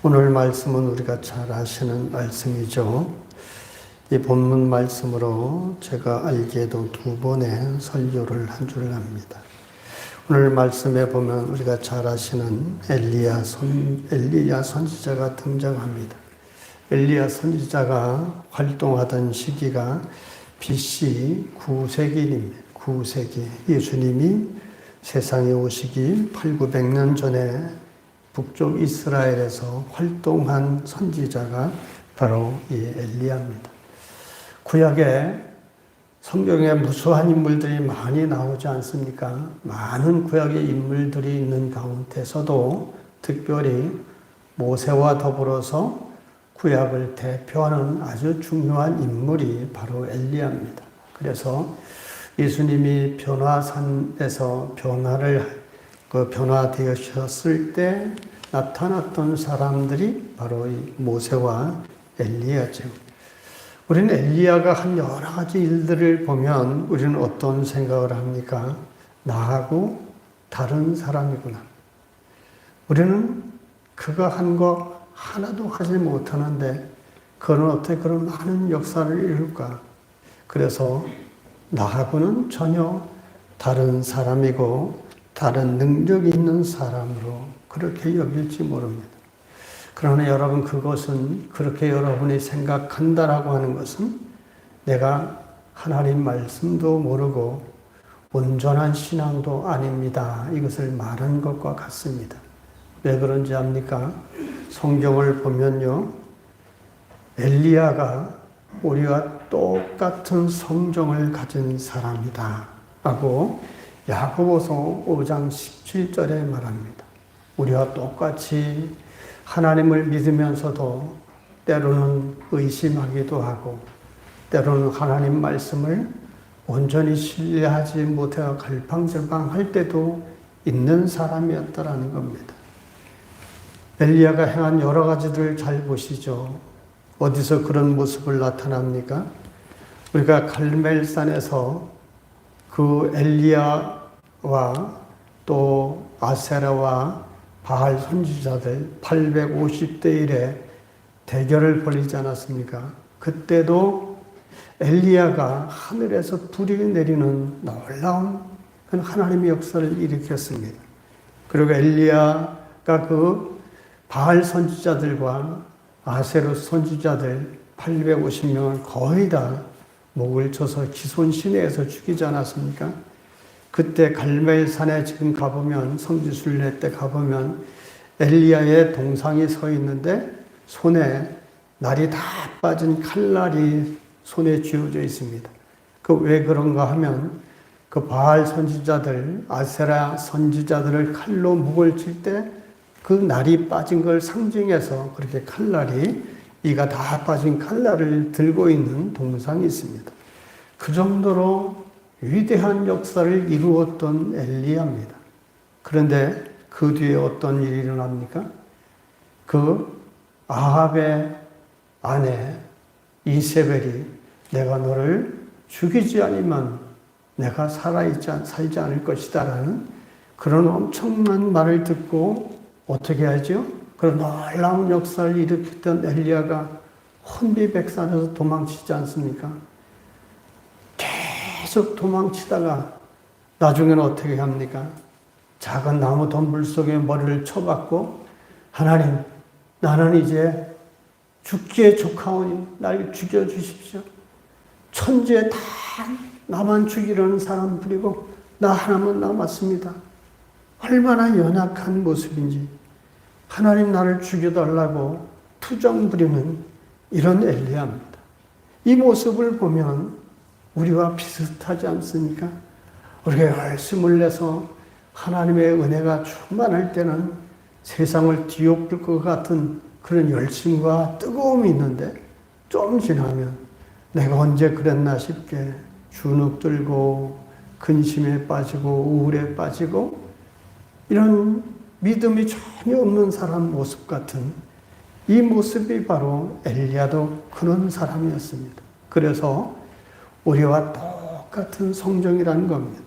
오늘 말씀은 우리가 잘 아시는 말씀이죠. 이 본문 말씀으로 제가 알기에도 2번의 설교를 한 줄 압니다. 오늘 말씀에 보면 우리가 잘 아시는 엘리야 선지자가 등장합니다. 엘리야 선지자가 활동하던 시기가 BC 9세기입니다. 9세기. 예수님이 세상에 오시기 8,900년 전에 북쪽 이스라엘에서 활동한 선지자가 바로 이 엘리야입니다. 구약에 성경에 무수한 인물들이 많이 나오지 않습니까? 많은 구약의 인물들이 있는 가운데서도 특별히 모세와 더불어서 구약을 대표하는 아주 중요한 인물이 바로 엘리야입니다. 그래서 예수님이 변화산에서 변화되셨을 때 나타났던 사람들이 바로 이 모세와 엘리야죠. 우리는 엘리야가 한 여러 가지 일들을 보면 우리는 어떤 생각을 합니까? 나하고 다른 사람이구나. 우리는 그가 한 거 하나도 하지 못하는데 그는 어떻게 그런 많은 역사를 이룰까? 그래서 나하고는 전혀 다른 사람이고 다른 능력이 있는 사람으로 그렇게 여길지 모릅니다. 그러나 여러분, 그것은 그렇게 여러분이 생각한다라고 하는 것은 내가 하나님 말씀도 모르고 온전한 신앙도 아닙니다. 이것을 말한 것과 같습니다. 왜 그런지 압니까? 성경을 보면요, 엘리야가 우리와 똑같은 성정을 가진 사람이다 하고 야고보서 5장 17절에 말합니다. 우리와 똑같이 하나님을 믿으면서도 때로는 의심하기도 하고 때로는 하나님 말씀을 온전히 신뢰하지 못해 갈팡질팡할 때도 있는 사람이었다라는 겁니다. 엘리야가 행한 여러 가지들 잘 보시죠. 어디서 그런 모습을 나타납니까? 우리가 갈멜산에서 그 엘리야와 또 아세라와 바알 선지자들 850대 1의 대결을 벌이지 않았습니까? 그때도 엘리야가 하늘에서 불이 내리는 놀라운 하나님의 역사를 일으켰습니다. 그리고 엘리야가 그 바알 선지자들과 아세로 선지자들 850명을 거의 다 목을 쳐서 기손 시내에서 죽이지 않았습니까? 그때 갈멜산에 지금 가보면, 성지순례 때 가보면 엘리야의 동상이 서 있는데 손에 날이 다 빠진 칼날이 손에 쥐어져 있습니다. 그 왜 그런가 하면 그 바알 선지자들, 아세라 선지자들을 칼로 목을 칠 때 그 날이 빠진 걸 상징해서 그렇게 칼날이, 이가 다 빠진 칼날을 들고 있는 동상이 있습니다. 그 정도로 위대한 역사를 이루었던 엘리야입니다. 그런데 그 뒤에 어떤 일이 일어납니까? 그 아합의 아내 이세벨이 내가 너를 죽이지 않으면 내가 살지 않을 것이다 라는 그런 엄청난 말을 듣고 어떻게 하죠? 그런 놀라운 역사를 일으켰던 엘리야가 혼비백산에서 도망치지 않습니까? 계속 도망치다가 나중에는 어떻게 합니까? 작은 나무 덤불 속에 머리를 쳐박고 하나님, 나는 이제 죽기에 족하오니 날 죽여주십시오. 천지에 다 나만 죽이려는 사람들이고 나 하나만 남았습니다. 얼마나 연약한 모습인지 하나님 나를 죽여달라고 투정 부리는 이런 엘리야입니다. 이 모습을 보면 우리와 비슷하지 않습니까? 우리가 열심을 내서 하나님의 은혜가 충만할 때는 세상을 뒤엎을 것 같은 그런 열심과 뜨거움이 있는데 좀 지나면 내가 언제 그랬나 싶게 주눅들고 근심에 빠지고 우울에 빠지고 이런 믿음이 전혀 없는 사람 모습 같은 이 모습이 바로 엘리야도 그런 사람이었습니다. 그래서 우리와 똑같은 성정이라는 겁니다.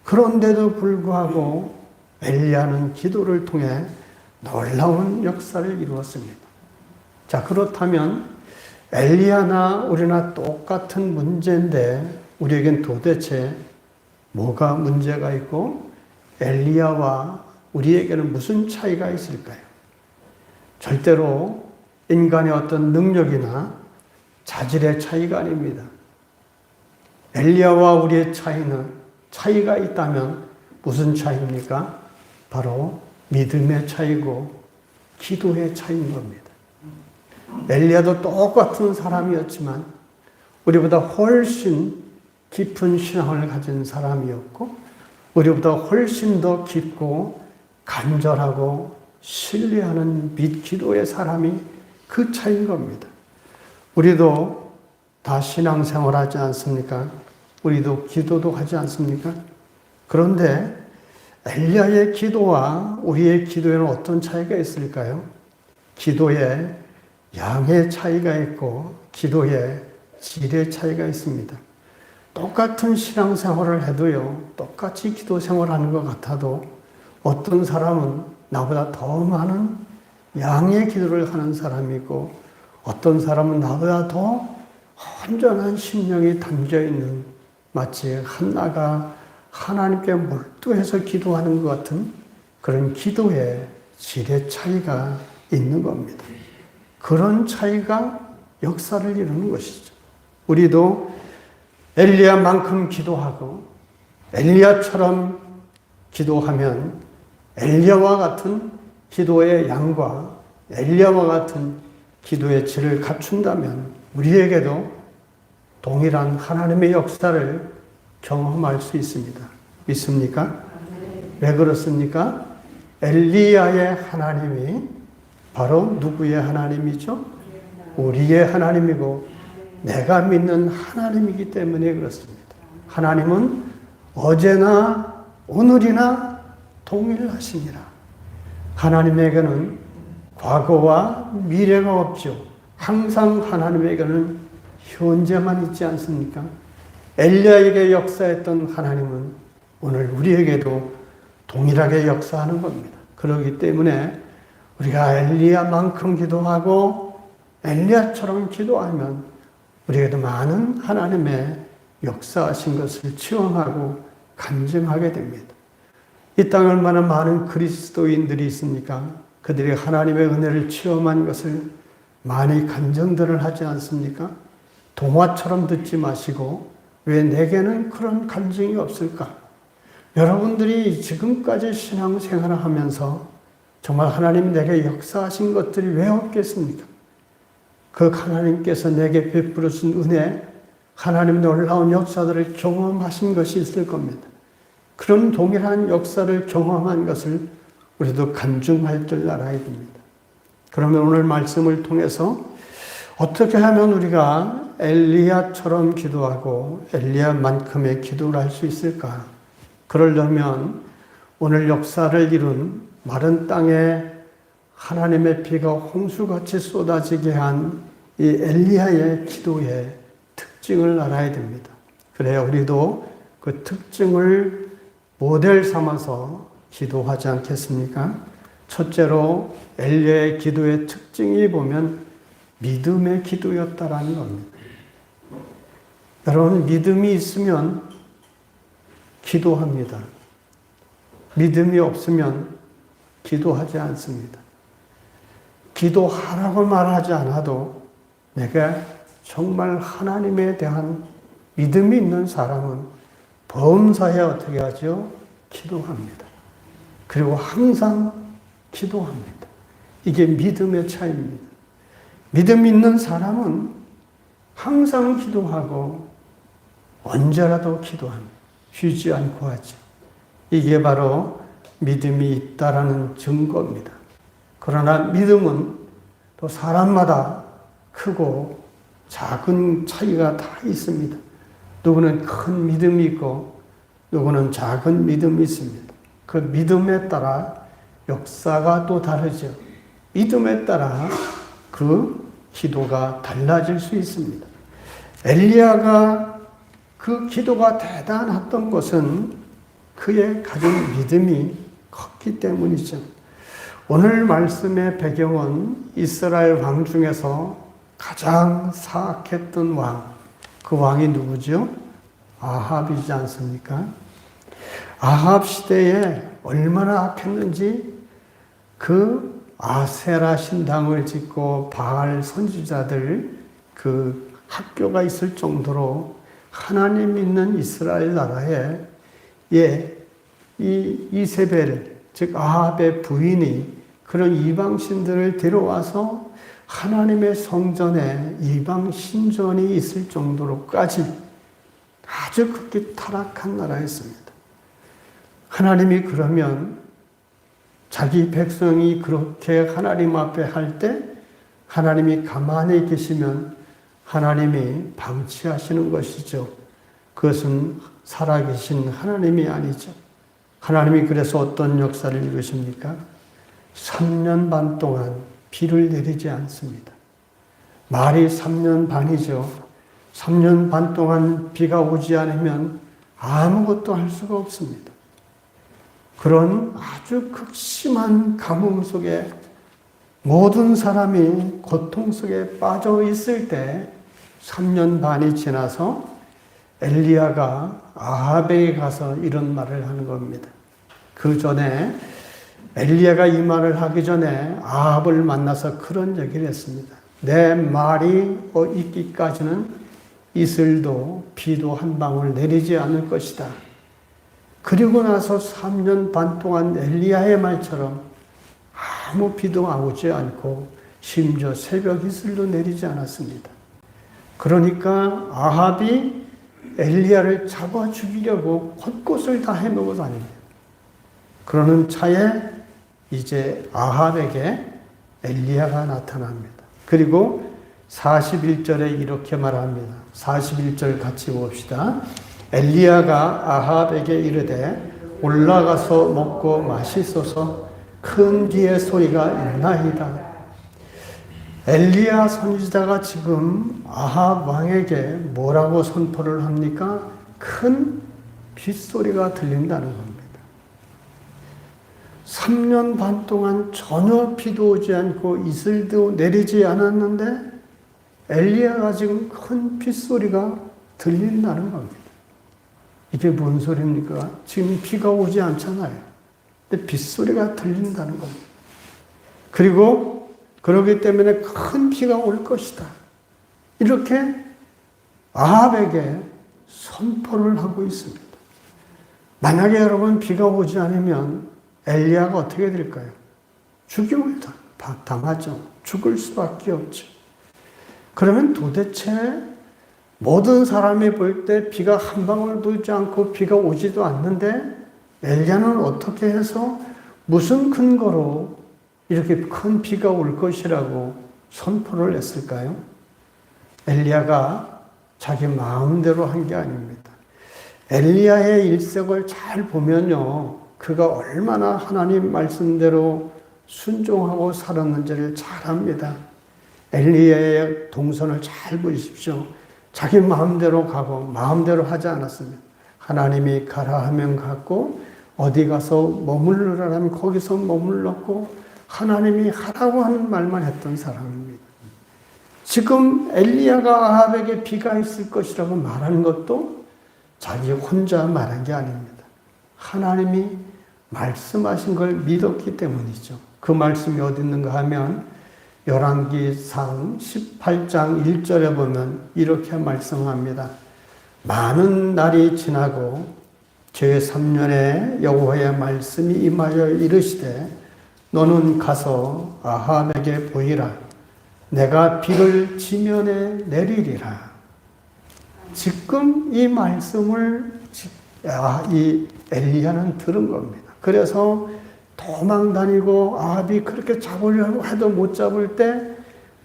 그런데도 불구하고 엘리야는 기도를 통해 놀라운 역사를 이루었습니다. 자, 그렇다면 엘리야나 우리나 똑같은 문제인데 우리에겐 도대체 뭐가 문제가 있고 엘리야와 우리에게는 무슨 차이가 있을까요? 절대로 인간의 어떤 능력이나 자질의 차이가 아닙니다. 엘리야와 우리의 차이가 있다면 무슨 차이입니까? 바로 믿음의 차이고 기도의 차이인 겁니다. 엘리야도 똑같은 사람이었지만 우리보다 훨씬 깊은 신앙을 가진 사람이었고 우리보다 훨씬 더 깊고 간절하고 신뢰하는 기도의 사람이 그 차이인 겁니다. 우리도 다 신앙생활하지 않습니까? 우리도 기도도 하지 않습니까? 그런데 엘리야의 기도와 우리의 기도에는 어떤 차이가 있을까요? 기도에 양의 차이가 있고 기도에 질의 차이가 있습니다. 똑같은 신앙생활을 해도요, 똑같이 기도 생활하는 것 같아도 어떤 사람은 나보다 더 많은 양의 기도를 하는 사람이고 어떤 사람은 나보다 더 온전한 심령이 담겨있는 마치 한나가 하나님께 몰두해서 기도하는 것 같은 그런 기도의 질의 차이가 있는 겁니다. 그런 차이가 역사를 이루는 것이죠. 우리도 엘리야만큼 기도하고 엘리야처럼 기도하면 엘리야와 같은 기도의 양과 엘리야와 같은 기도의 질을 갖춘다면 우리에게도 동일한 하나님의 역사를 경험할 수 있습니다. 믿습니까? 왜 그렇습니까? 엘리야의 하나님이 바로 누구의 하나님이죠? 우리의 하나님이고 내가 믿는 하나님이기 때문에 그렇습니다. 하나님은 어제나 오늘이나 동일하시니라. 하나님에게는 과거와 미래가 없죠. 항상 하나님에게는 현재만 있지 않습니까? 엘리야에게 역사했던 하나님은 오늘 우리에게도 동일하게 역사하는 겁니다. 그렇기 때문에 우리가 엘리야만큼 기도하고 엘리야처럼 기도하면 우리에게도 많은 하나님의 역사하신 것을 체험하고 간증하게 됩니다. 이 땅에 얼마나 많은 그리스도인들이 있습니까? 그들이 하나님의 은혜를 체험한 것을 많이 간증들을 하지 않습니까? 동화처럼 듣지 마시고 왜 내게는 그런 간증이 없을까? 여러분들이 지금까지 신앙생활을 하면서 정말 하나님 내게 역사하신 것들이 왜 없겠습니까? 그 하나님께서 내게 베풀으신 은혜, 하나님 놀라운 역사들을 경험하신 것이 있을 겁니다. 그런 동일한 역사를 경험한 것을 우리도 간증할 줄 알아야 됩니다. 그러면 오늘 말씀을 통해서 어떻게 하면 우리가 엘리야처럼 기도하고 엘리야만큼의 기도를 할 수 있을까? 그러려면 오늘 역사를 이룬 마른 땅에 하나님의 비가 홍수같이 쏟아지게 한 이 엘리야의 기도의 특징을 알아야 됩니다. 그래야 우리도 그 특징을 모델 삼아서 기도하지 않겠습니까? 첫째로 엘리야의 기도의 특징이 보면 믿음의 기도였다라는 겁니다. 여러분, 믿음이 있으면 기도합니다. 믿음이 없으면 기도하지 않습니다. 기도하라고 말하지 않아도 내가 정말 하나님에 대한 믿음이 있는 사람은 범사에 어떻게 하죠? 기도합니다. 그리고 항상 기도합니다. 이게 믿음의 차이입니다. 믿음 있는 사람은 항상 기도하고 언제라도 기도합니다. 쉬지 않고 하죠. 이게 바로 믿음이 있다라는 증거입니다. 그러나 믿음은 또 사람마다 크고 작은 차이가 다 있습니다. 누구는 큰 믿음이 있고 누구는 작은 믿음이 있습니다. 그 믿음에 따라 역사가 또 다르죠. 믿음에 따라 그 기도가 달라질 수 있습니다. 엘리야가 그 기도가 대단했던 것은 그의 가진 믿음이 컸기 때문이죠. 오늘 말씀의 배경은 이스라엘 왕 중에서 가장 사악했던 왕, 그 왕이 누구죠? 아합이지 않습니까? 아합 시대에 얼마나 악했는지 그 아세라 신당을 짓고 바알 선지자들 그 학교가 있을 정도로 하나님 믿는 이스라엘 나라에 이 이세벨, 즉 아합의 부인이 그런 이방신들을 데려와서 하나님의 성전에 이방 신전이 있을 정도로까지 아주 극히 타락한 나라였습니다. 하나님이 그러면 자기 백성이 그렇게 하나님 앞에 할 때 하나님이 가만히 계시면 하나님이 방치하시는 것이죠. 그것은 살아계신 하나님이 아니죠. 하나님이 그래서 어떤 역사를 이루십니까? 3년 반 동안 비를 내리지 않습니다. 말이 3년 반이죠. 3년 반 동안 비가 오지 않으면 아무것도 할 수가 없습니다. 그런 아주 극심한 가뭄 속에 모든 사람이 고통 속에 빠져 있을 때 3년 반이 지나서 엘리야가 아합에게 가서 이런 말을 하는 겁니다. 그 전에 엘리야가 이 말을 하기 전에 아합을 만나서 그런 얘기를 했습니다. 내 말이 있기까지는 이슬도 비도 한 방울 내리지 않을 것이다. 그리고 나서 3년 반 동안 엘리야의 말처럼 아무 비도 오지 않고 심지어 새벽 이슬도 내리지 않았습니다. 그러니까 아합이 엘리야를 잡아 죽이려고 곳곳을 다 헤매고 다닙니다. 그러는 차에 이제 아합에게 엘리야가 나타납니다. 그리고 41절에 이렇게 말합니다. 41절 같이 봅시다. 엘리야가 아합에게 이르되 올라가서 먹고 마시소서 큰 비의 소리가 있나이다. 엘리야 선지자가 지금 아합 왕에게 뭐라고 선포를 합니까? 큰 빗소리가 들린다는 겁니다. 3년 반 동안 전혀 비도 오지 않고 이슬도 내리지 않았는데 엘리야가 지금 큰 빗소리가 들린다는 겁니다. 이게 뭔 소리입니까? 지금 비가 오지 않잖아요. 근데 빗소리가 들린다는 겁니다. 그리고 그러기 때문에 큰 비가 올 것이다. 이렇게 아합에게 선포를 하고 있습니다. 만약에 여러분 비가 오지 않으면 엘리야가 어떻게 될까요? 죽임을 당하죠. 죽을 수밖에 없죠. 그러면 도대체 모든 사람이 볼 때 비가 한 방울도 오지 않고 비가 오지도 않는데 엘리야는 어떻게 해서 무슨 근거로 이렇게 큰 비가 올 것이라고 선포를 했을까요? 엘리야가 자기 마음대로 한 게 아닙니다. 엘리야의 일생을 잘 보면요, 그가 얼마나 하나님 말씀대로 순종하고 살았는지를 잘 압니다. 엘리야의 동선을 잘 보십시오. 자기 마음대로 가고 마음대로 하지 않았습니다. 하나님이 가라 하면 갔고 어디 가서 머물러라 하면 거기서 머물렀고 하나님이 하라고 하는 말만 했던 사람입니다. 지금 엘리야가 아합에게 비가 있을 것이라고 말하는 것도 자기 혼자 말한 게 아닙니다. 하나님이 말씀하신 걸 믿었기 때문이죠. 그 말씀이 어디 있는가 하면 열왕기상 18장 1절에 보면 이렇게 말씀합니다. 많은 날이 지나고 제3년에 여호와의 말씀이 임하여 이르시되 너는 가서 아합에게 보이라. 내가 비를 지면에 내리리라. 지금 이 말씀을 이 엘리야는 들은 겁니다. 그래서 도망 다니고 아합이 그렇게 잡으려고 해도 못 잡을 때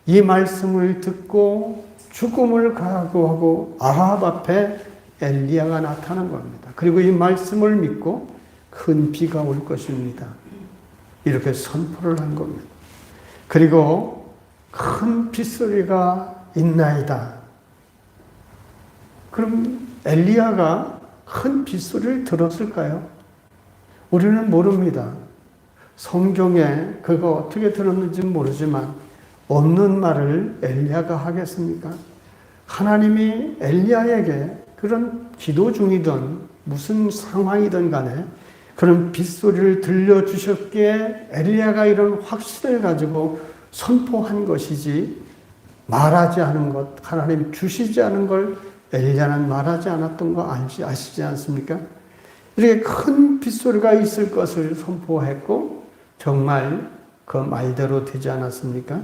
이 말씀을 듣고 죽음을 각오하고 아합 앞에 엘리야가 나타난 겁니다. 그리고 이 말씀을 믿고 큰 비가 올 것입니다. 이렇게 선포를 한 겁니다. 그리고 큰 빗소리가 있나이다. 그럼 엘리야가 큰 빗소리를 들었을까요? 우리는 모릅니다. 성경에 그거 어떻게 들었는지 모르지만 없는 말을 엘리야가 하겠습니까? 하나님이 엘리야에게 그런 기도 중이든 무슨 상황이든 간에 그런 빗소리를 들려주셨기에 엘리야가 이런 확신을 가지고 선포한 것이지, 말하지 않은 것, 하나님 주시지 않은 걸 엘리야는 말하지 않았던 거 아시지 않습니까? 이렇게 큰 빗소리가 있을 것을 선포했고 정말 그 말대로 되지 않았습니까?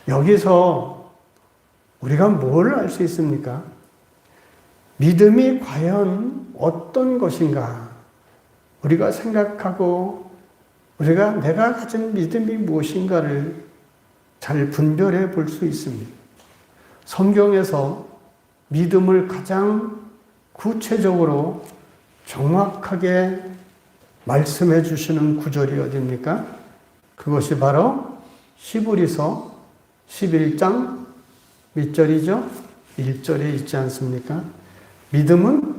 여기서 우리가 뭘 알 수 있습니까? 믿음이 과연 어떤 것인가? 우리가 생각하고 내가 가진 믿음이 무엇인가를 잘 분별해 볼 수 있습니다. 성경에서 믿음을 가장 구체적으로 정확하게 말씀해 주시는 구절이 어디입니까? 그것이 바로 히브리서 11장 몇 절이죠? 1절에 있지 않습니까? 믿음은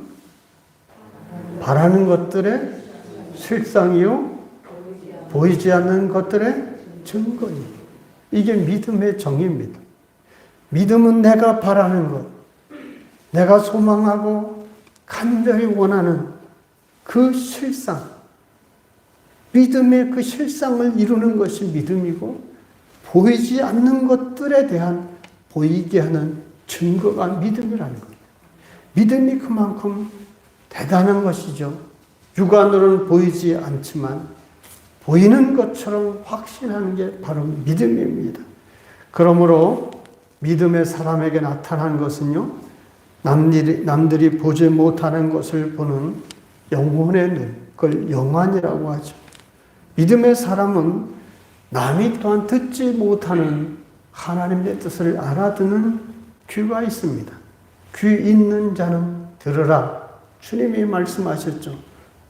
바라는 것들의 실상이요 보이지 않는 것들의 증거니. 이게 믿음의 정의입니다. 믿음은 내가 바라는 것, 내가 소망하고 간절히 원하는 그 실상, 믿음의 그 실상을 이루는 것이 믿음이고, 보이지 않는 것들에 대한 보이게 하는 증거가 믿음이라는 겁니다. 믿음이 그만큼 대단한 것이죠. 육안으로는 보이지 않지만 보이는 것처럼 확신하는 게 바로 믿음입니다. 그러므로 믿음의 사람에게 나타난 것은요, 남들이 보지 못하는 것을 보는 영혼의 눈, 그걸 영안이라고 하죠. 믿음의 사람은 남이 또한 듣지 못하는 하나님의 뜻을 알아듣는 귀가 있습니다. 귀 있는 자는 들으라. 주님이 말씀하셨죠.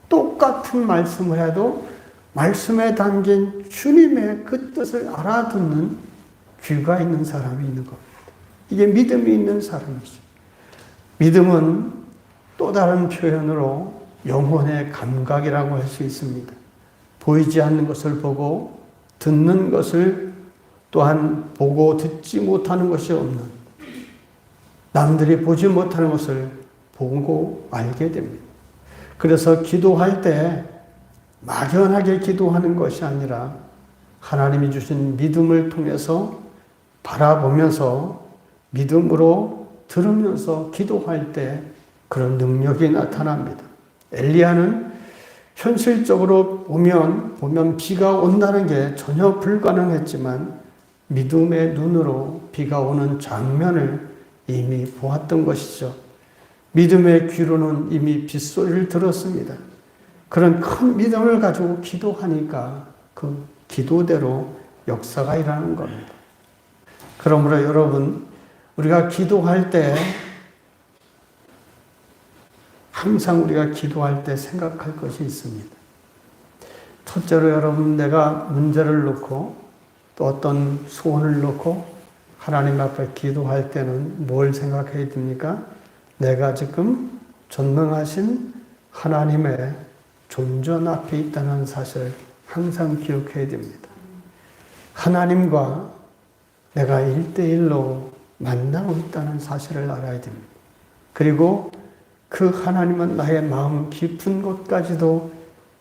똑같은 말씀을 해도 말씀에 담긴 주님의 그 뜻을 알아듣는 귀가 있는 사람이 있는 겁니다. 이게 믿음이 있는 사람이죠. 믿음은 또 다른 표현으로 영혼의 감각이라고 할 수 있습니다. 보이지 않는 것을 보고 듣는 것을 또한 보고 듣지 못하는 것이 없는, 남들이 보지 못하는 것을 보고 알게 됩니다. 그래서 기도할 때 막연하게 기도하는 것이 아니라 하나님이 주신 믿음을 통해서 바라보면서 믿음으로 들으면서 기도할 때 그런 능력이 나타납니다. 엘리야는 현실적으로 보면 비가 온다는 게 전혀 불가능했지만 믿음의 눈으로 비가 오는 장면을 이미 보았던 것이죠. 믿음의 귀로는 이미 빗소리를 들었습니다. 그런 큰 믿음을 가지고 기도하니까 그 기도대로 역사가 일어나는 겁니다. 그러므로 여러분, 우리가 기도할 때 항상 우리가 기도할 때 생각할 것이 있습니다. 첫째로 여러분, 내가 문제를 놓고 또 어떤 소원을 놓고 하나님 앞에 기도할 때는 뭘 생각해야 됩니까? 내가 지금 전능하신 하나님의 존전 앞에 있다는 사실을 항상 기억해야 됩니다. 하나님과 내가 1대1로 만나고 있다는 사실을 알아야 됩니다. 그리고 그 하나님은 나의 마음 깊은 곳까지도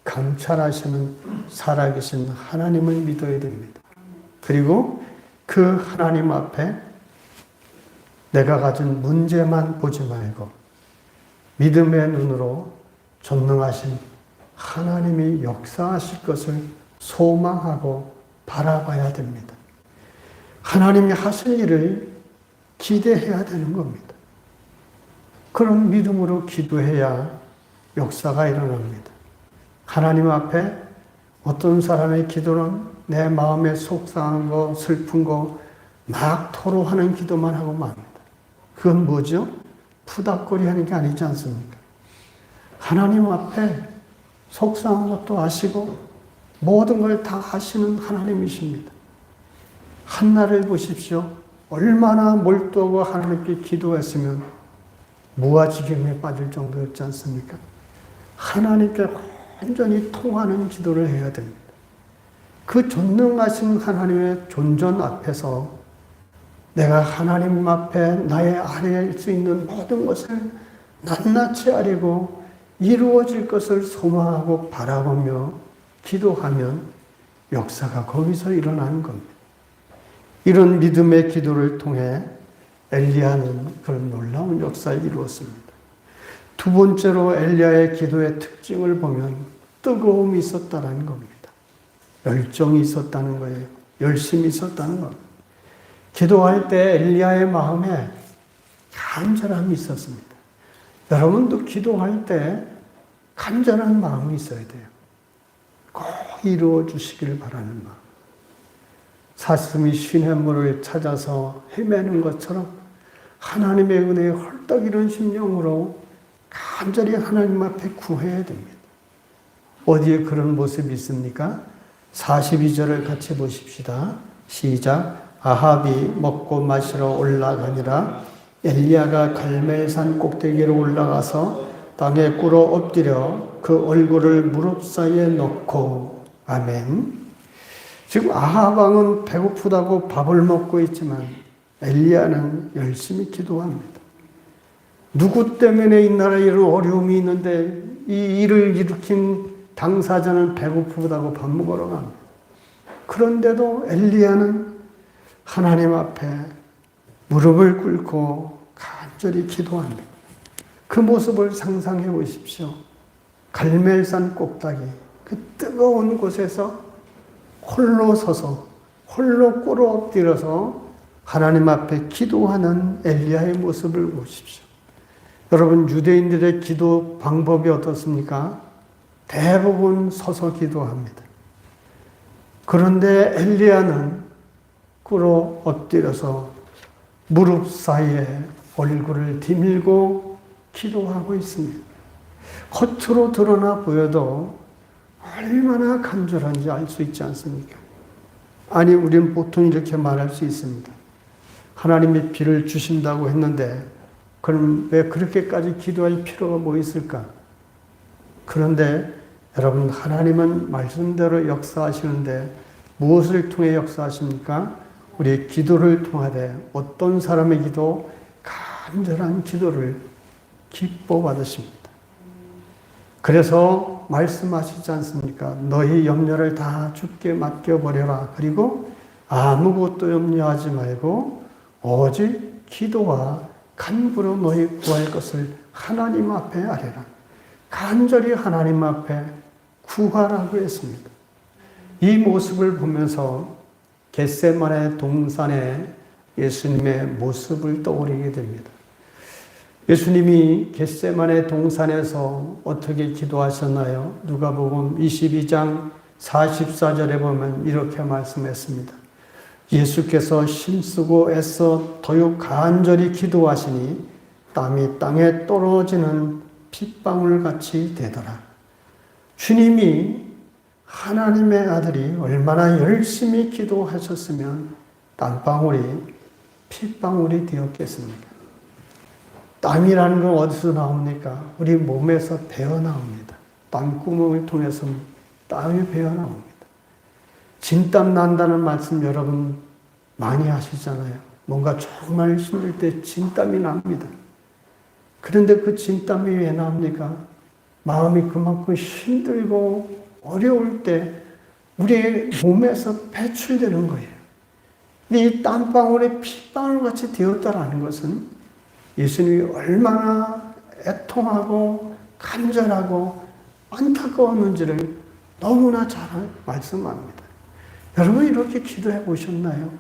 감찰하시는 살아계신 하나님을 믿어야 됩니다. 그리고 그 하나님 앞에 내가 가진 문제만 보지 말고 믿음의 눈으로 전능하신 하나님이 역사하실 것을 소망하고 바라봐야 됩니다. 하나님이 하실 일을 기대해야 되는 겁니다. 그런 믿음으로 기도해야 역사가 일어납니다. 하나님 앞에 어떤 사람의 기도는 내 마음에 속상한 거, 슬픈 거 막 토로하는 기도만 하고 맙니다. 그건 뭐죠? 푸닥거리 하는 게 아니지 않습니까? 하나님 앞에 속상한 것도 아시고 모든 걸 다 아시는 하나님이십니다. 한나를 보십시오. 얼마나 몰두하고 하나님께 기도했으면 무아지경에 빠질 정도였지 않습니까? 하나님께 완전히 통하는 기도를 해야 됩니다. 그 전능하신 하나님의 존전 앞에서 내가 하나님 앞에 나의 아뢰일 수 있는 모든 것을 낱낱이 아뢰고 이루어질 것을 소망하고 바라보며 기도하면 역사가 거기서 일어나는 겁니다. 이런 믿음의 기도를 통해 엘리야는 그런 놀라운 역사를 이루었습니다. 두 번째로 엘리야의 기도의 특징을 보면 뜨거움이 있었다는 겁니다. 열정이 있었다는 거예요. 열심이 있었다는 겁니다. 기도할 때 엘리야의 마음에 간절함이 있었습니다. 여러분도 기도할 때 간절한 마음이 있어야 돼요. 꼭 이루어 주시길 바라는 마음. 사슴이 시냇물을 찾아서 헤매는 것처럼 하나님의 은혜에 헐떡 이런 심령으로 간절히 하나님 앞에 구해야 됩니다. 어디에 그런 모습이 있습니까? 42절을 같이 보십시다. 시작. 아합이 먹고 마시러 올라가니라. 엘리야가 갈멜산 꼭대기로 올라가서 땅에 꿇어 엎드려 그 얼굴을 무릎 사이에 놓고. 아멘. 지금 아합 왕은 배고프다고 밥을 먹고 있지만 엘리야는 열심히 기도합니다. 누구 때문에 이 나라에 이런 어려움이 있는데 이 일을 일으킨 당사자는 배고프다고 밥 먹으러 갑니다. 그런데도 엘리야는 하나님 앞에 무릎을 꿇고 간절히 기도합니다. 그 모습을 상상해 보십시오. 갈멜산 꼭대기, 그 뜨거운 곳에서 홀로 서서 홀로 꿇어 엎드려서 하나님 앞에 기도하는 엘리야의 모습을 보십시오. 여러분, 유대인들의 기도 방법이 어떻습니까? 대부분 서서 기도합니다. 그런데 엘리야는 꿇어 엎드려서 무릎 사이에 얼굴을 디밀고 기도하고 있습니다. 겉으로 드러나 보여도 얼마나 간절한지 알 수 있지 않습니까? 아니, 우리는 보통 이렇게 말할 수 있습니다. 하나님이 비를 주신다고 했는데 그럼 왜 그렇게까지 기도할 필요가 뭐 있을까? 그런데 여러분, 하나님은 말씀대로 역사하시는데 무엇을 통해 역사하십니까? 우리의 기도를 통하되 어떤 사람의 기도, 간절한 기도를 기뻐 받으십니다. 그래서 말씀하시지 않습니까? 너희 염려를 다 주께 맡겨버려라. 그리고 아무것도 염려하지 말고 오직 기도와 간구로 너희 구할 것을 하나님 앞에 아뢰라. 간절히 하나님 앞에 구하라고 했습니다. 이 모습을 보면서 겟세마네 동산에 예수님의 모습을 떠올리게 됩니다. 예수님이 겟세마네 동산에서 어떻게 기도하셨나요? 누가복음 22장 44절에 보면 이렇게 말씀했습니다. 예수께서 힘쓰고 애써 더욱 간절히 기도하시니 땀이 땅에 떨어지는 핏방울 같이 되더라. 주님이 하나님의 아들이 얼마나 열심히 기도하셨으면 땀방울이 핏방울이 되었겠습니까? 땀이라는 건 어디서 나옵니까? 우리 몸에서 배어 나옵니다. 땀구멍을 통해서 땀이 배어 나옵니다. 진땀 난다는 말씀 여러분 많이 하시잖아요. 뭔가 정말 힘들 때 진땀이 납니다. 그런데 그 진땀이 왜 납니까? 마음이 그만큼 힘들고 어려울 때 우리의 몸에서 배출되는 거예요. 근데 이 땀방울이 핏방울 같이 되었다라는 것은 예수님이 얼마나 애통하고 간절하고 안타까웠는지를 너무나 잘 말씀합니다. 여러분, 이렇게 기도해 보셨나요?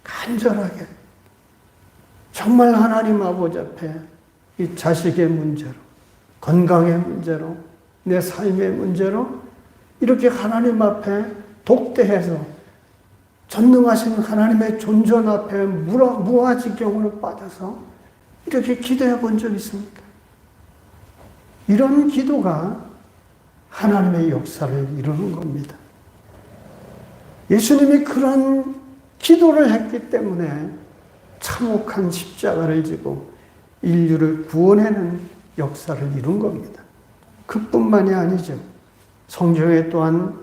간절하게. 정말 하나님 아버지 앞에 이 자식의 문제로, 건강의 문제로, 내 삶의 문제로 이렇게 하나님 앞에 독대해서 전능하신 하나님의 존전 앞에 무아지경으로 빠져서 이렇게 기도해 본 적 있습니까? 이런 기도가 하나님의 역사를 이루는 겁니다. 예수님이 그런 기도를 했기 때문에 참혹한 십자가를 지고 인류를 구원하는 역사를 이룬 겁니다. 그뿐만이 아니죠. 성경에 또한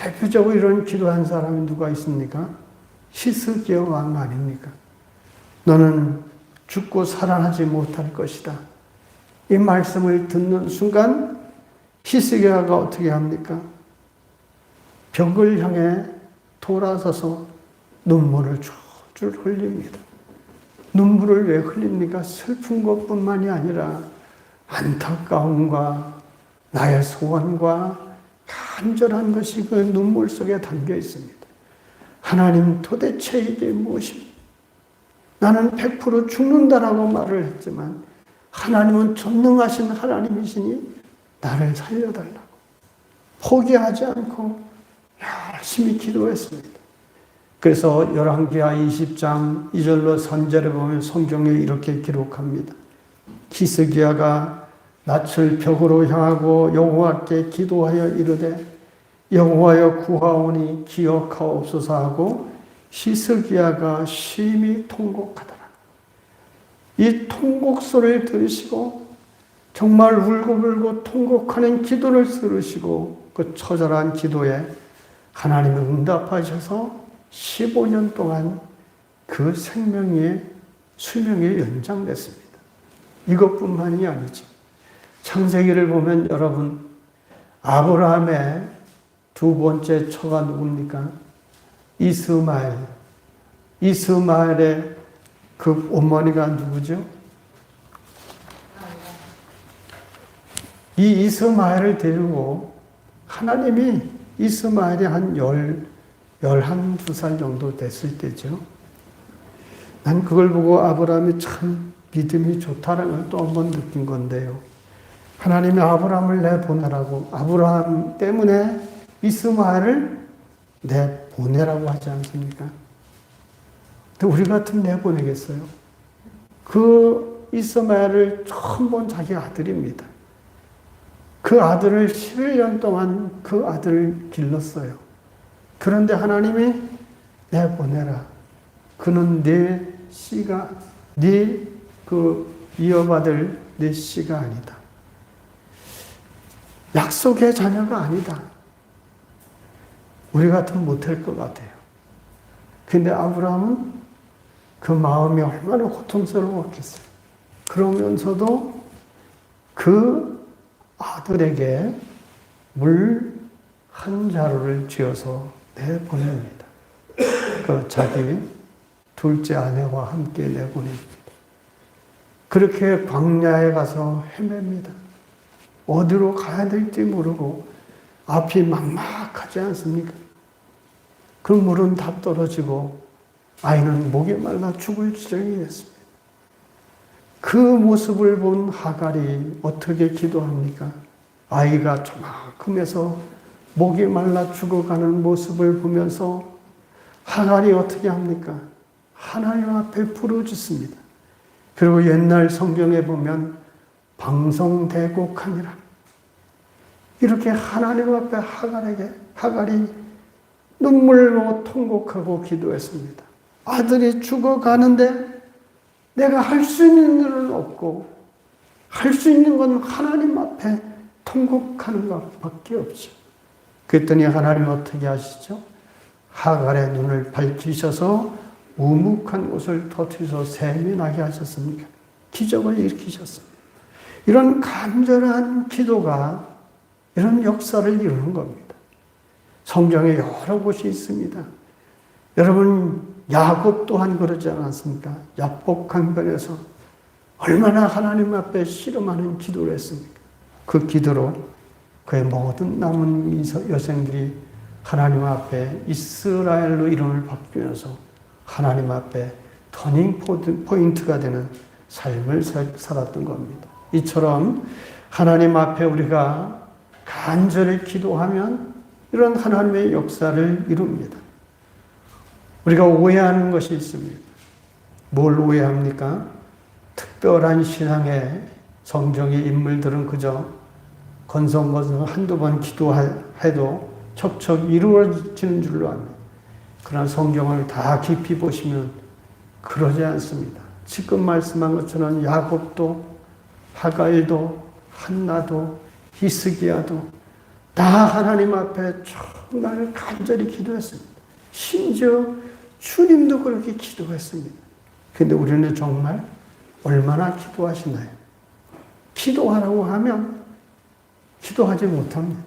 대표적으로 이런 기도한 사람이 누가 있습니까? 히스기야 왕 아닙니까? 너는 죽고 살아나지 못할 것이다. 이 말씀을 듣는 순간 히스기야가 어떻게 합니까? 벽을 향해 돌아서서 눈물을 줄줄 흘립니다. 눈물을 왜 흘립니까? 슬픈 것뿐만이 아니라 안타까움과 나의 소원과 간절한 것이 그 눈물 속에 담겨 있습니다. 하나님 도대체 이게 무엇입니까? 나는 100% 죽는다라고 말을 했지만 하나님은 전능하신 하나님이시니 나를 살려달라고 포기하지 않고 열심히 기도했습니다. 그래서 열왕기하 20장 2절로 3절에 보면 성경에 이렇게 기록합니다. 히스기야가 낯을 벽으로 향하고 여호와께 기도하여 이르되 여호와여 구하오니 기억하옵소서 하고 히스기야가 심히 통곡하더라. 이 통곡 소리를 들으시고 정말 울고불고 통곡하는 기도를 들으시고 그 처절한 기도에 하나님은 응답하셔서 15년 동안 그 수명이 연장됐습니다. 이것뿐만이 아니죠. 창세기를 보면 여러분 아브라함의 두 번째 처가 누굽니까? 이스마엘의 그 어머니가 누구죠? 이 이스마엘을 데리고 하나님이 이스마엘이 한 12살 정도 됐을 때죠. 난 그걸 보고 아브라함이 참 믿음이 좋다는 걸 또 한 번 느낀 건데요. 하나님이 아브라함을 내보내라고, 아브라함 때문에 이스마엘을 내보내라고 하지 않습니까? 근데 우리 같으면 내보내겠어요? 그 이스마엘을 처음 본 자기 아들입니다. 그 아들을 11년 동안 그 아들을 길렀어요. 그런데 하나님이 내보내라. 그는 네 씨가, 이어받을 네 씨가 아니다. 약속의 자녀가 아니다. 우리 같으면 못할 것 같아요. 근데 아브라함은 그 마음이 얼마나 고통스러웠겠어요. 그러면서도 그 아들에게 물 한 자루를 쥐어서 내보냅니다. 그 자기 둘째 아내와 함께 내보냅니다. 그렇게 광야에 가서 헤맵니다. 어디로 가야 될지 모르고 앞이 막막하지 않습니까? 그 물은 다 떨어지고 아이는 목이 말라 죽을 지경이 됐습니다. 그 모습을 본 하갈이 어떻게 기도합니까? 아이가 조만큼해서 목이 말라 죽어가는 모습을 보면서 하갈이 어떻게 합니까? 하나님 앞에 부르짖습니다. 그리고 옛날 성경에 보면 방성대곡하니라. 이렇게 하나님 앞에 하갈이 눈물로 통곡하고 기도했습니다. 아들이 죽어가는데 내가 할 수 있는 일은 없고 할 수 있는 건 하나님 앞에 통곡하는 것밖에 없죠. 그랬더니 하나님 어떻게 하시죠? 하갈의 눈을 밝히셔서 우묵한 곳을 터뜨려서 샘이 나게 하셨습니까? 기적을 일으키셨습니다. 이런 간절한 기도가 이런 역사를 이루는 겁니다. 성경에 여러 곳이 있습니다. 여러분 야곱 또한 그러지 않았습니까? 야복 강변에서 얼마나 하나님 앞에 씨름하는 기도를 했습니까? 그 기도로 그의 모든 남은 여생들이 하나님 앞에 이스라엘로 이름을 바뀌면서 하나님 앞에 터닝 포인트가 되는 삶을 살았던 겁니다. 이처럼 하나님 앞에 우리가 간절히 기도하면 이런 하나님의 역사를 이룹니다. 우리가 오해하는 것이 있습니다. 뭘 오해합니까? 특별한 신앙의 성경의 인물들은 그저 건성건성 한두 번 기도해도 척척 이루어지는 줄로 압니다. 그러나 성경을 다 깊이 보시면 그러지 않습니다. 지금 말씀한 것처럼 야곱도 하갈도 한나도 히스기야도 다 하나님 앞에 정말 간절히 기도했습니다. 심지어 주님도 그렇게 기도했습니다. 근데 우리는 정말 얼마나 기도하시나요? 기도하라고 하면 기도하지 못합니다.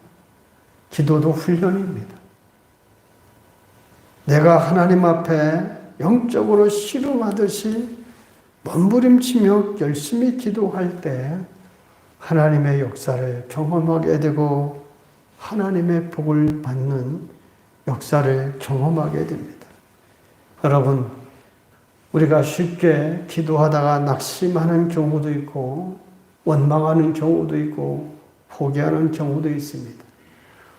기도도 훈련입니다. 내가 하나님 앞에 영적으로 씨름하듯이 몸부림치며 열심히 기도할 때 하나님의 역사를 경험하게 되고 하나님의 복을 받는 역사를 경험하게 됩니다. 여러분, 우리가 쉽게 기도하다가 낙심하는 경우도 있고 원망하는 경우도 있고 포기하는 경우도 있습니다.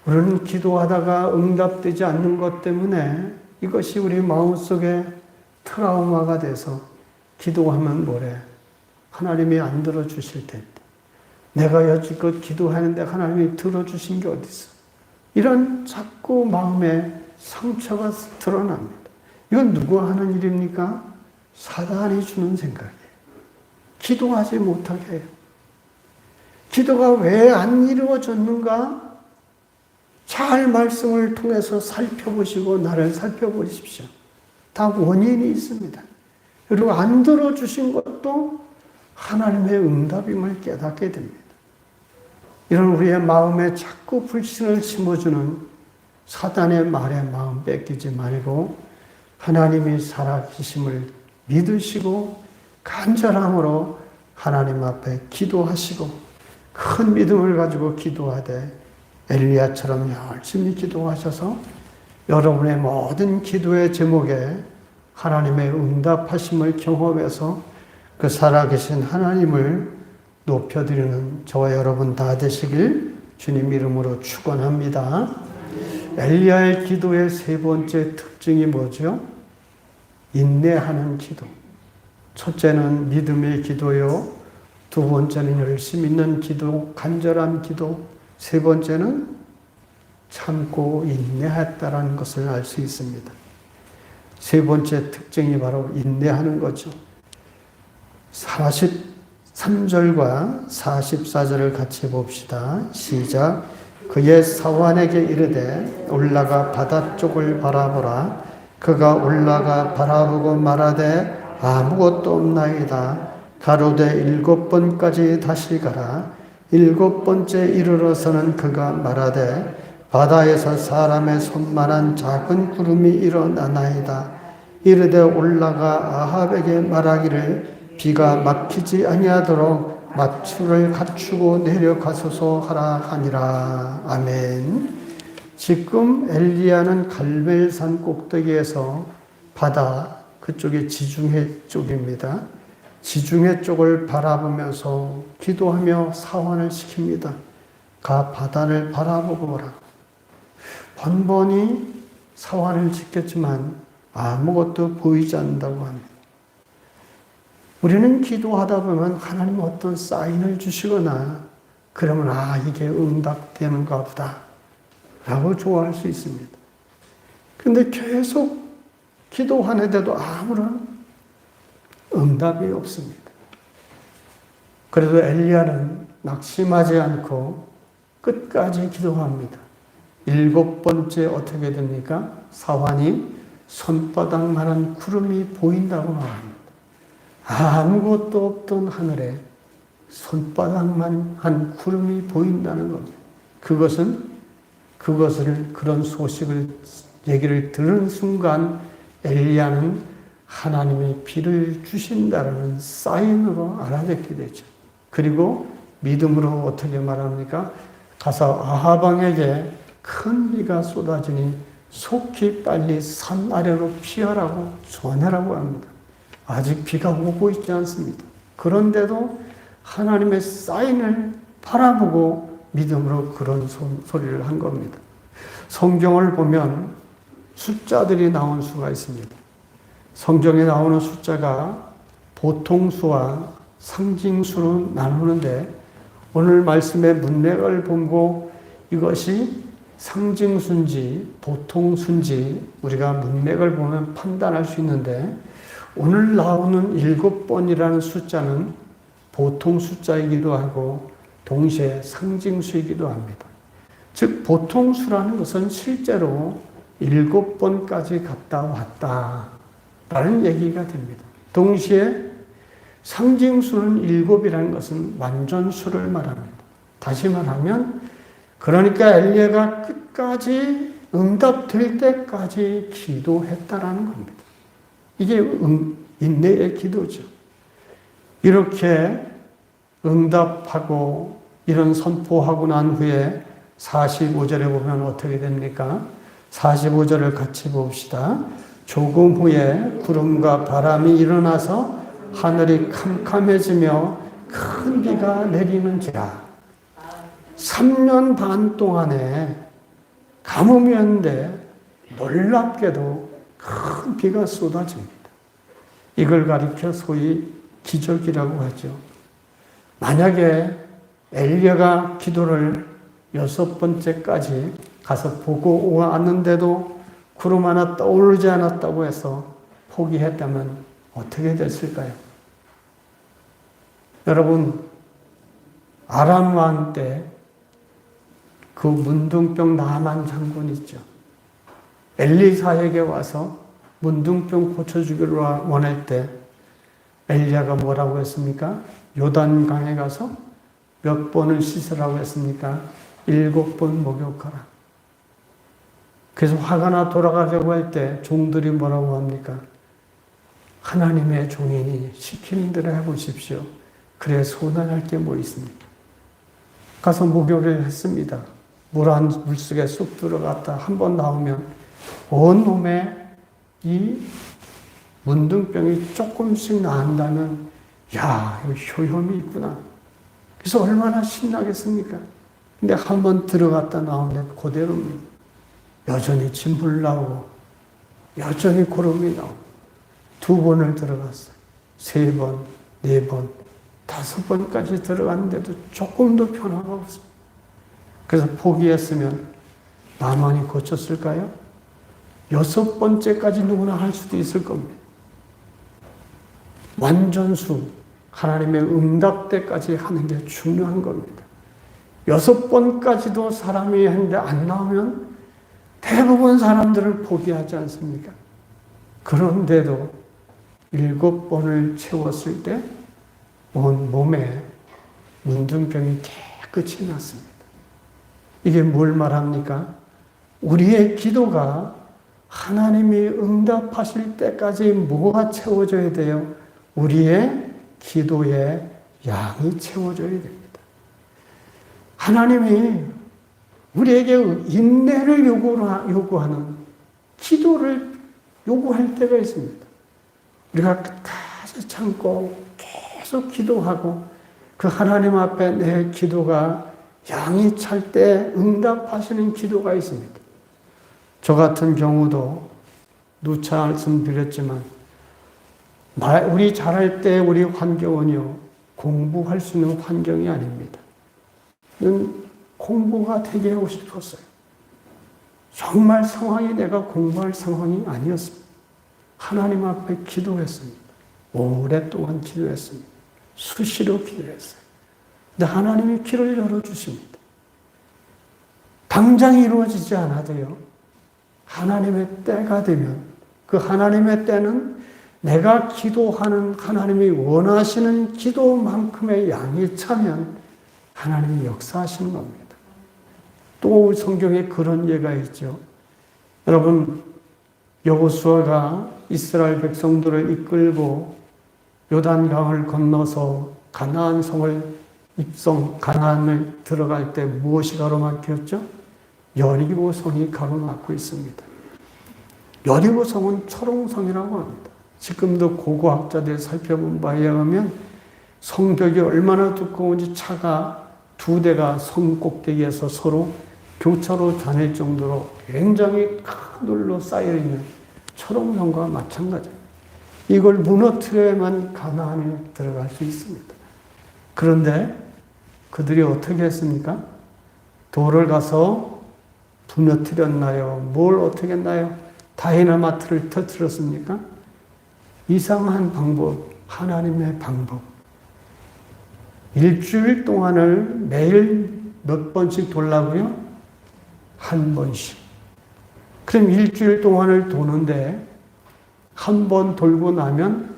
우리는 기도하다가 응답되지 않는 것 때문에 이것이 우리 마음속에 트라우마가 돼서 기도하면 뭐래? 하나님이 안 들어주실 텐데. 내가 여지껏 기도하는데 하나님이 들어주신 게 어디 있어? 이런 자꾸 마음에 상처가 드러납니다. 이건 누가 하는 일입니까? 사단이 주는 생각이에요. 기도하지 못하게 해요. 기도가 왜 안 이루어졌는가? 잘 말씀을 통해서 살펴보시고 나를 살펴보십시오. 다 원인이 있습니다. 그리고 안 들어주신 것도 하나님의 응답임을 깨닫게 됩니다. 이런 우리의 마음에 자꾸 불신을 심어주는 사단의 말에 마음 뺏기지 말고 하나님이 살아계심을 믿으시고 간절함으로 하나님 앞에 기도하시고 큰 믿음을 가지고 기도하되 엘리야처럼 열심히 기도하셔서 여러분의 모든 기도의 제목에 하나님의 응답하심을 경험해서 그 살아계신 하나님을 높여드리는 저와 여러분 다 되시길 주님 이름으로 축원합니다. 엘리야의 기도의 세 번째 특징이 뭐죠? 인내하는 기도. 첫째는 믿음의 기도요. 두 번째는 열심 있는 기도, 간절한 기도. 세 번째는 참고 인내했다라는 것을 알 수 있습니다. 세 번째 특징이 바로 인내하는 거죠. 43절과 44절을 같이 봅시다. 시작. 그의 사환에게 이르되 올라가 바다 쪽을 바라보라. 그가 올라가 바라보고 말하되 아무것도 없나이다. 가로되 7번까지 다시 가라. 7번째 이르러서는 그가 말하되 바다에서 사람의 손만한 작은 구름이 일어나나이다. 이르되 올라가 아합에게 말하기를 비가 막히지 아니하도록 마추를 갖추고 내려가소서 하라 하니라. 아멘. 지금 엘리야는 갈멜산 꼭대기에서 바다 그쪽이 지중해 쪽입니다. 지중해 쪽을 바라보면서 기도하며 사환을 시킵니다. 가 바다를 바라보고 오라. 번번이 사환을 지켰지만 아무것도 보이지 않는다고 합니다. 우리는 기도하다 보면 하나님 어떤 사인을 주시거나 그러면 이게 응답되는가 보다 라고 좋아할 수 있습니다. 근데 계속 기도하는데도 아무런 응답이 없습니다. 그래도 엘리야는 낙심하지 않고 끝까지 기도합니다. 7번째 어떻게 됩니까? 사환이 손바닥만한 구름이 보인다고 말합니다. 아무것도 없던 하늘에 손바닥만 한 구름이 보인다는 겁니다. 그런 소식을, 얘기를 들은 순간 엘리야는 하나님의 비를 주신다는 사인으로 알아듣게 되죠. 그리고 믿음으로 어떻게 말합니까? 가서 아합 왕에게 큰 비가 쏟아지니 속히 빨리 산 아래로 피하라고 전하라고 합니다. 아직 비가 오고 있지 않습니다. 그런데도 하나님의 사인을 바라보고 믿음으로 그런 소리를 한 겁니다. 성경을 보면 숫자들이 나온 수가 있습니다. 성경에 나오는 숫자가 보통수와 상징수로 나누는데 오늘 말씀의 문맥을 보고 이것이 상징수인지 보통수인지 우리가 문맥을 보면 판단할 수 있는데 오늘 나오는 7번이라는 숫자는 보통 숫자이기도 하고 동시에 상징수이기도 합니다. 즉 보통 수라는 것은 실제로 7번까지 갔다 왔다라는 얘기가 됩니다. 동시에 상징수는 7이라는 것은 완전수를 말합니다. 다시 말하면 그러니까 엘리야가 끝까지 응답될 때까지 기도했다라는 겁니다. 이게 인내의 기도죠. 이렇게 응답하고 이런 선포하고 난 후에 45절에 보면 어떻게 됩니까? 45절을 같이 봅시다. 조금 후에 구름과 바람이 일어나서 하늘이 캄캄해지며 큰 비가 내리는지라. 3년 반 동안에 가뭄이었는데 놀랍게도 큰 비가 쏟아집니다. 이걸 가리켜 소위 기적이라고 하죠. 만약에 엘리야가 기도를 6번째까지 가서 보고 왔는데도 구름 하나 떠오르지 않았다고 해서 포기했다면 어떻게 됐을까요? 여러분, 아람 왕 때 그 문둥병 나만 장군 있죠. 엘리사에게 와서 문둥병 고쳐주기를 원할 때 엘리야가 뭐라고 했습니까? 요단강에 가서 몇 번을 씻으라고 했습니까? 7번 목욕하라. 그래서 화가 나 돌아가려고 할 때 종들이 뭐라고 합니까? 하나님의 종이니 시키는 대로 해보십시오. 그래 손해할 게 뭐 있습니까? 가서 목욕을 했습니다. 물속에 쑥 들어갔다 한 번 나오면 온 몸에 이 문둥병이 조금씩 나은다면 야, 이거 효험이 있구나. 그래서 얼마나 신나겠습니까? 근데 한 번 들어갔다 나오면 그대로입니다. 여전히 진불 나오고 여전히 구름이 나오고 2번을 들어갔어요. 3번, 4번, 5번까지 들어갔는데도 조금도 변화가 없습니다. 그래서 포기했으면 나만이 고쳤을까요? 6번째까지 누구나 할 수도 있을 겁니다. 완전수, 하나님의 응답 때까지 하는 게 중요한 겁니다. 6번까지도 사람이 했는데 안 나오면 대부분 사람들은 포기하지 않습니까? 그런데도 7번을 채웠을 때 온 몸에 문둥병이 깨끗이 났습니다. 이게 뭘 말합니까? 우리의 기도가 하나님이 응답하실 때까지 뭐가 채워져야 돼요? 우리의 기도의 양이 채워져야 됩니다. 하나님이 우리에게 인내를 요구하는 기도를 요구할 때가 있습니다. 우리가 끝까지 참고 계속 기도하고 그 하나님 앞에 내 기도가 양이 찰 때 응답하시는 기도가 있습니다. 저 같은 경우도 누차 말씀드렸지만 우리 자랄 때 우리 환경은요 공부할 수 있는 환경이 아닙니다. 공부가 되게 하고 싶었어요. 정말 상황이 내가 공부할 상황이 아니었습니다. 하나님 앞에 기도했습니다. 오랫동안 기도했습니다. 수시로 기도했어요. 근데 하나님이 길을 열어주십니다. 당장 이루어지지 않아도요. 하나님의 때가 되면 그 하나님의 때는 내가 기도하는 하나님이 원하시는 기도만큼의 양이 차면 하나님이 역사하시는 겁니다. 또 성경에 그런 예가 있죠. 여러분, 여호수아가 이스라엘 백성들을 이끌고 요단강을 건너서 가나안 성을 가나안을 들어갈 때 무엇이 가로막혔죠? 여리고 성이 가로막고 있습니다. 여리고 성은 철옹성이라고 합니다. 지금도 고고학자들이 살펴본 바에 의하면 성벽이 얼마나 두꺼운지 차가 2대가 성 꼭대기에서 서로 교차로 다닐 정도로 굉장히 큰 돌로 쌓여있는 철옹성과 마찬가지입니다. 이걸 무너뜨려야만 가나안에 들어갈 수 있습니다. 그런데 그들이 어떻게 했습니까? 돌을 가서 무너뜨렸나요? 뭘 어떻게 했나요? 다이너마이트를 터뜨렸습니까? 이상한 방법, 하나님의 방법. 일주일 동안을 매일 몇 번씩 돌라고요? 한 번씩. 그럼 일주일 동안을 도는데 한 번 돌고 나면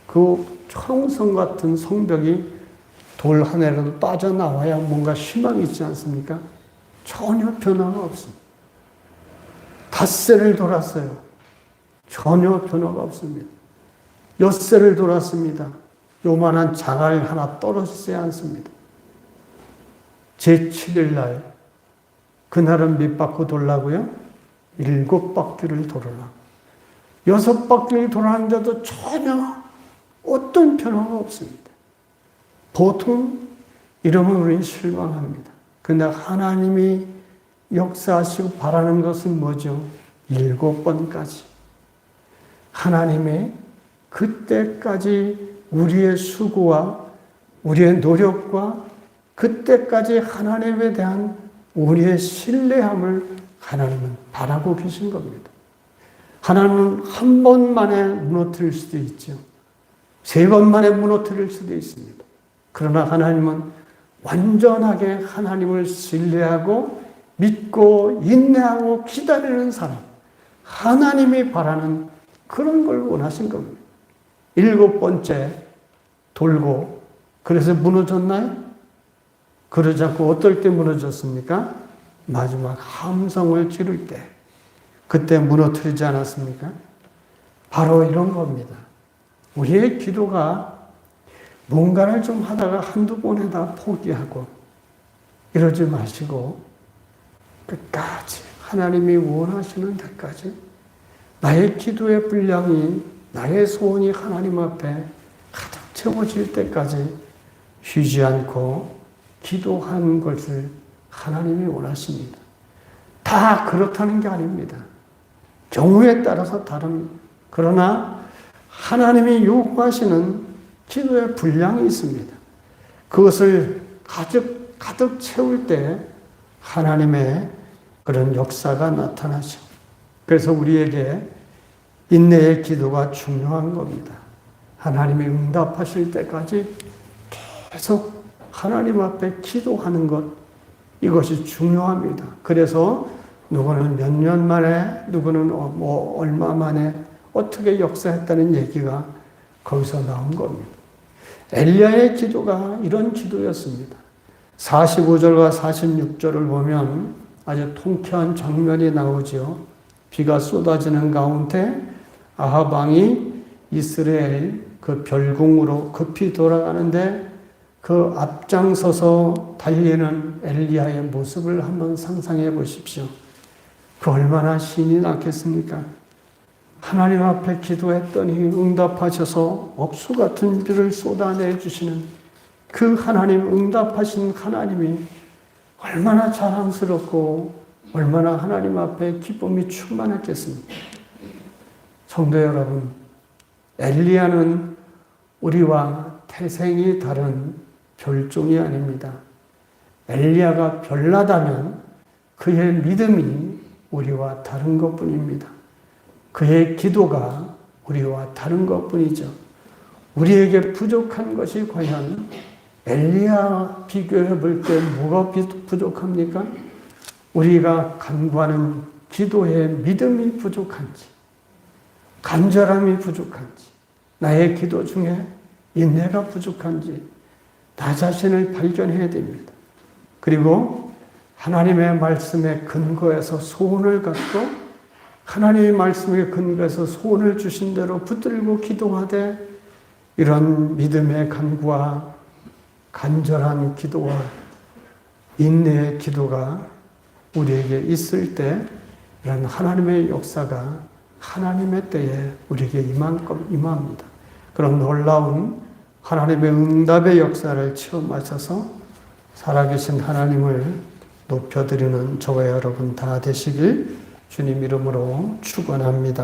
그 청성 같은 성벽이 돌 하나라도 빠져나와야 뭔가 희망이 있지 않습니까? 전혀 변화가 없습니다. 닷새를 돌았어요. 전혀 변화가 없습니다. 엿새를 돌았습니다. 요만한 자갈 하나 떨어지지 않습니다. 제7일 날, 그날은 몇 바퀴 돌라고요? 7바퀴를 돌아라. 6바퀴를 돌았는데도 전혀 어떤 변화가 없습니다. 보통 이러면 우리는 실망합니다. 그런데 하나님이 역사하시고 바라는 것은 뭐죠? 7번까지. 하나님의 그때까지 우리의 수고와 우리의 노력과 그때까지 하나님에 대한 우리의 신뢰함을 하나님은 바라고 계신 겁니다. 하나님은 한 번 만에 무너뜨릴 수도 있죠. 3번 만에 무너뜨릴 수도 있습니다. 그러나 하나님은 완전하게 하나님을 신뢰하고 믿고 인내하고 기다리는 사람, 하나님이 바라는 그런 걸 원하신 겁니다. 7번째 돌고 그래서 무너졌나요? 그러지 않고 어떨 때 무너졌습니까? 마지막 함성을 지를 때 그때 무너뜨리지 않았습니까? 바로 이런 겁니다. 우리의 기도가 뭔가를 좀 하다가 한두 번에 다 포기하고 이러지 마시고 끝까지 하나님이 원하시는 데까지 나의 기도의 분량이 나의 소원이 하나님 앞에 가득 채워질 때까지 쉬지 않고 기도하는 것을 하나님이 원하십니다. 다 그렇다는 게 아닙니다. 경우에 따라서 다릅니다. 그러나 하나님이 요구하시는 기도의 분량이 있습니다. 그것을 가득 채울 때 하나님의 그런 역사가 나타나죠. 그래서 우리에게 인내의 기도가 중요한 겁니다. 하나님이 응답하실 때까지 계속 하나님 앞에 기도하는 것, 이것이 중요합니다. 그래서 누구는 몇 년 만에, 누구는 뭐 얼마 만에 어떻게 역사했다는 얘기가 거기서 나온 겁니다. 엘리야의 기도가 이런 기도였습니다. 45절과 46절을 보면 아주 통쾌한 장면이 나오죠. 비가 쏟아지는 가운데 아합 왕이 이스라엘 그 별궁으로 급히 돌아가는데 그 앞장서서 달리는 엘리야의 모습을 한번 상상해 보십시오. 그 얼마나 신이 났겠습니까? 하나님 앞에 기도했더니 응답하셔서 억수 같은 비를 쏟아내 주시는 그 하나님, 응답하신 하나님이 얼마나 자랑스럽고 얼마나 하나님 앞에 기쁨이 충만했겠습니까? 성도 여러분, 엘리야는 우리와 태생이 다른 별종이 아닙니다. 엘리야가 별나다면 그의 믿음이 우리와 다른 것뿐입니다. 그의 기도가 우리와 다른 것뿐이죠. 우리에게 부족한 것이 과연 엘리야 비교해 볼 때 뭐가 부족합니까? 우리가 간구하는 기도의 믿음이 부족한지, 간절함이 부족한지, 나의 기도 중에 인내가 부족한지 나 자신을 발견해야 됩니다. 그리고 하나님의 말씀에 근거해서 소원을 갖고 하나님의 말씀에 근거해서 소원을 주신 대로 붙들고 기도하되 이런 믿음의 간구와 간절한 기도와 인내의 기도가 우리에게 있을 때 이런 하나님의 역사가 하나님의 때에 우리에게 임합니다. 그런 놀라운 하나님의 응답의 역사를 체험하셔서 살아계신 하나님을 높여드리는 저와 여러분 다 되시길 주님 이름으로 축원합니다.